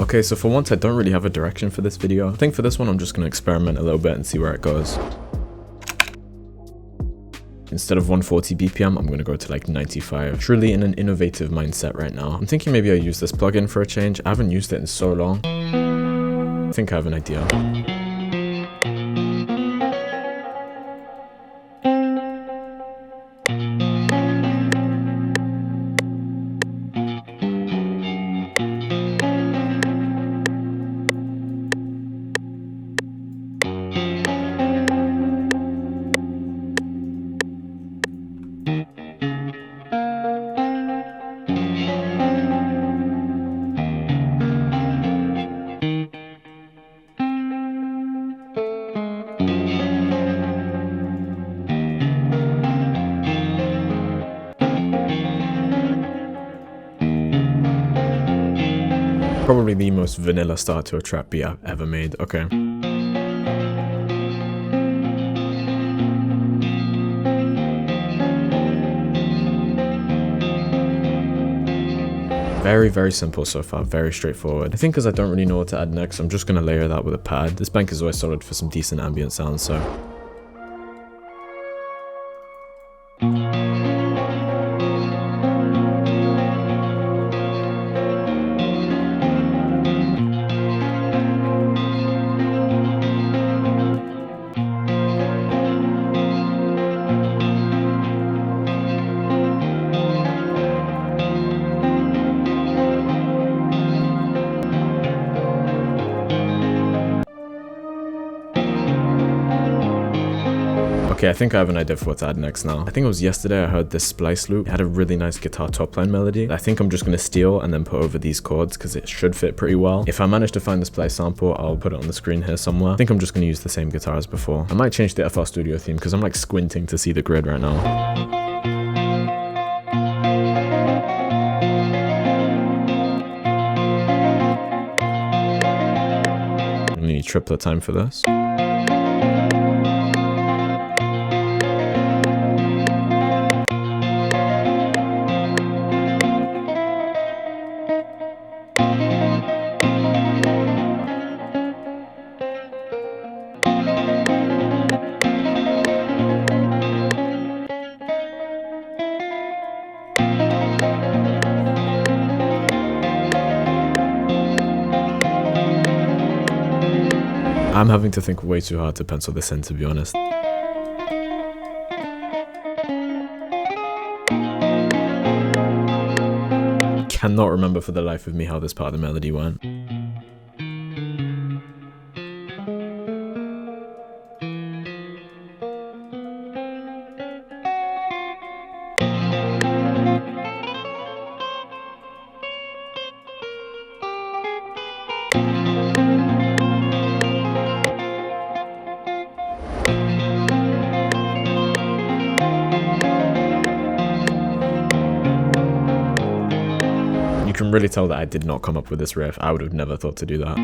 Okay, so for once I don't really have a direction for this video. I think for this one I'm just going to experiment a little bit and see where it goes. Instead of 140 BPM, I'm going to go to like 95. Truly in an innovative mindset right now. I'm thinking maybe I use this plugin for a change. I haven't used it in so long. I think I have an idea. Probably the most vanilla start to a trap beat I've ever made. Okay. Very, very simple so far, very straightforward. I think because I don't really know what to add next, I'm just going to layer that with a pad. This bank is always solid for some decent ambient sounds, so... Okay, I think I have an idea for what to add next now. I think it was yesterday I heard this splice loop. It had a really nice guitar top line melody. I think I'm just going to steal and then put over these chords because it should fit pretty well. If I manage to find the splice sample, I'll put it on the screen here somewhere. I think I'm just going to use the same guitar as before. I might change the FL Studio theme because I'm like squinting to see the grid right now. I'm going to need triplet time for this. I'm having to think way too hard to pencil this in, to be honest. Cannot remember for the life of me how this part of the melody went. You can really tell that I did not come up with this riff. I would have never thought to do that.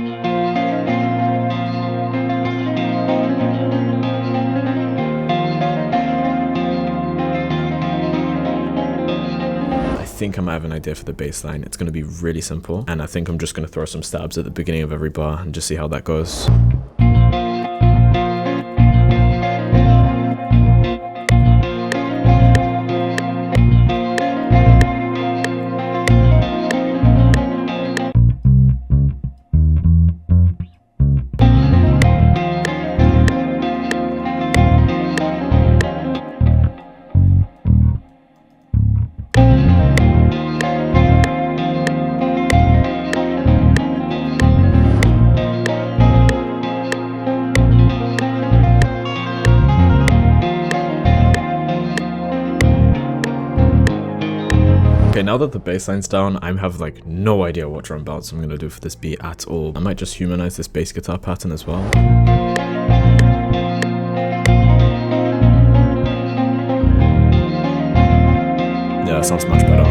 I think I might have an idea for the bass line. It's going to be really simple, and I think I'm just going to throw some stabs at the beginning of every bar and just see how that goes. Okay, now that the bassline's down, I have like no idea what drum bounce I'm gonna do for this beat at all. I might just humanize this bass guitar pattern as well. Yeah, that sounds much better.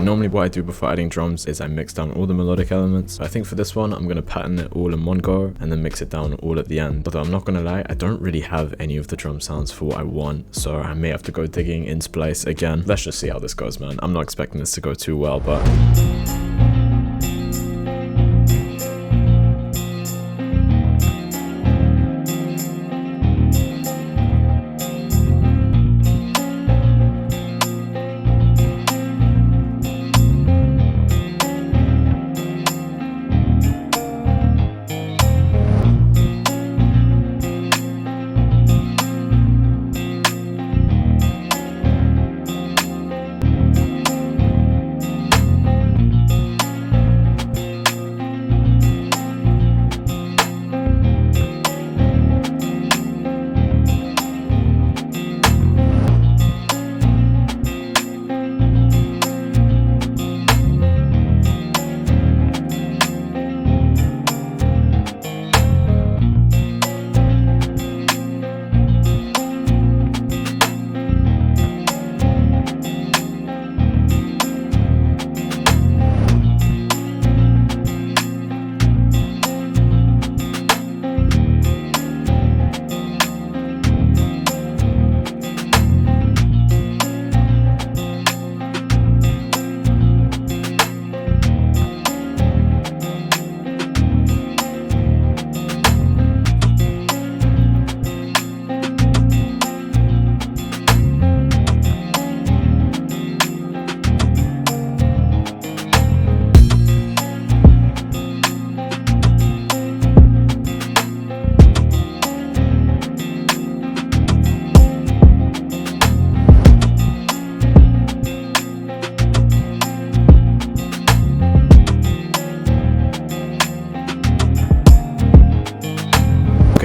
Normally what I do before adding drums is I mix down all the melodic elements. So I think for this one, I'm going to pattern it all in one go and then mix it down all at the end. Although I'm not going to lie, I don't really have any of the drum sounds for what I want. So I may have to go digging in Splice again. Let's just see how this goes, man. I'm not expecting this to go too well, but...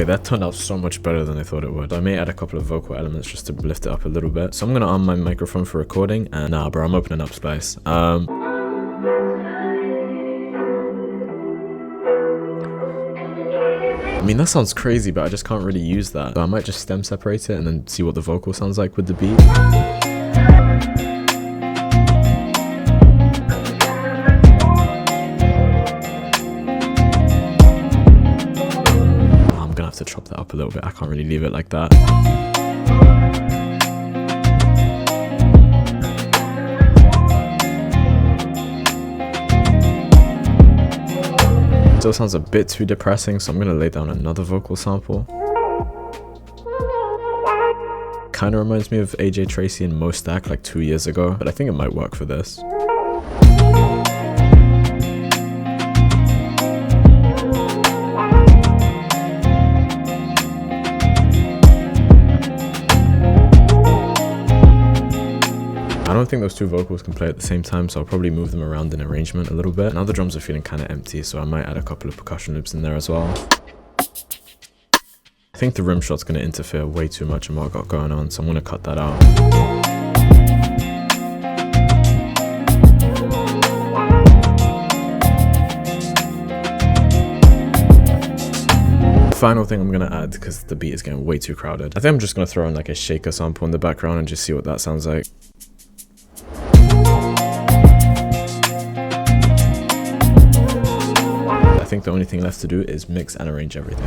that turned out so much better than I thought it would. I may add a couple of vocal elements just to lift it up a little bit. So I'm gonna arm my microphone for recording, and nah bro, I'm opening up Splice. I mean, that sounds crazy, but I just can't really use that. So I might just stem separate it and then see what the vocal sounds like with the beat. I'm gonna have to chop that up a little bit. I can't really leave it like that. Still sounds a bit too depressing, so I'm gonna lay down another vocal sample. Kind of reminds me of AJ Tracey and Mo Stack like 2 years ago, but I think it might work for this. I don't think those two vocals can play at the same time, so I'll probably move them around in arrangement a little bit. Now the drums are feeling kind of empty, so I might add a couple of percussion loops in there as well. I think the rim shot's going to interfere way too much in what I've got going on, so I'm going to cut that out. Final thing I'm gonna add, because the beat is getting way too crowded, I think I'm just gonna throw in like a shaker sample in the background and just see what that sounds like. I think the only thing left to do is mix and arrange everything.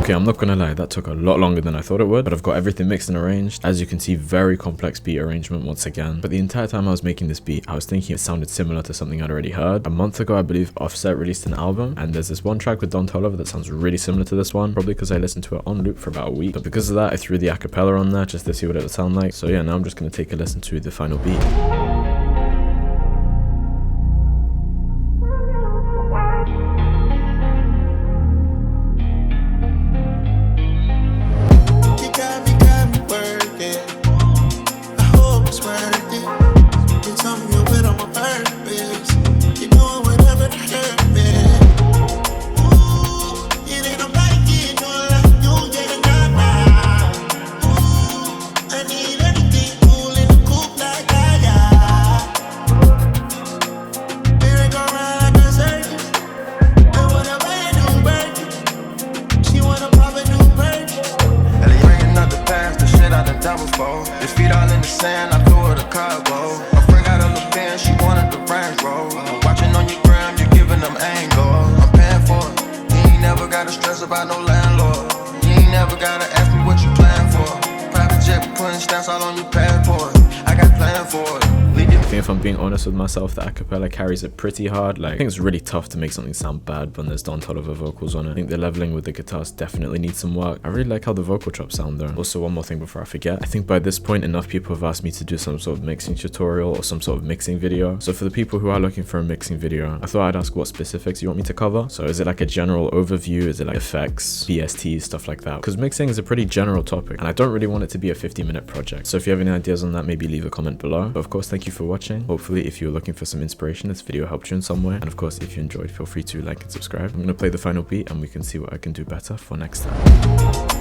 Okay, I'm not gonna lie, that took a lot longer than I thought it would, but I've got everything mixed and arranged. As you can see, very complex beat arrangement once again. But the entire time I was making this beat, I was thinking it sounded similar to something I'd already heard. A month ago, I believe Offset released an album, and there's this one track with Toliver that sounds really similar to this one, probably because I listened to it on loop for about a week. But because of that, I threw the acapella on there just to see what it would sound like. So yeah, now I'm just gonna take a listen to the final beat. His feet all in the sand, I threw her the cargo. My friend got a little pen, she wanted the Range Rover. Watching on your gram, you're giving them angle. I'm paying for it. You ain't never gotta stress about no landlord. You ain't never gotta ask me what you plan for. Private jet, putting stamps all on your passport. I got plan for it. I think if I'm being honest with myself, the acapella carries it pretty hard. Like, I think it's really tough to make something sound bad when there's Toliver vocals on it. I think the leveling with the guitars definitely needs some work. I really like how the vocal chops sound though. Also, one more thing before I forget. I think by this point, enough people have asked me to do some sort of mixing tutorial or some sort of mixing video. So for the people who are looking for a mixing video, I thought I'd ask what specifics you want me to cover. So is it like a general overview? Is it like effects, BST, stuff like that? Because mixing is a pretty general topic, and I don't really want it to be a 50-minute project. So if you have any ideas on that, maybe leave a comment below. But of course, thank you for watching. Hopefully, if you're looking for some inspiration, this video helped you in some way. And of course, if you enjoyed, feel free to like and subscribe. I'm going to play the final beat and we can see what I can do better for next time.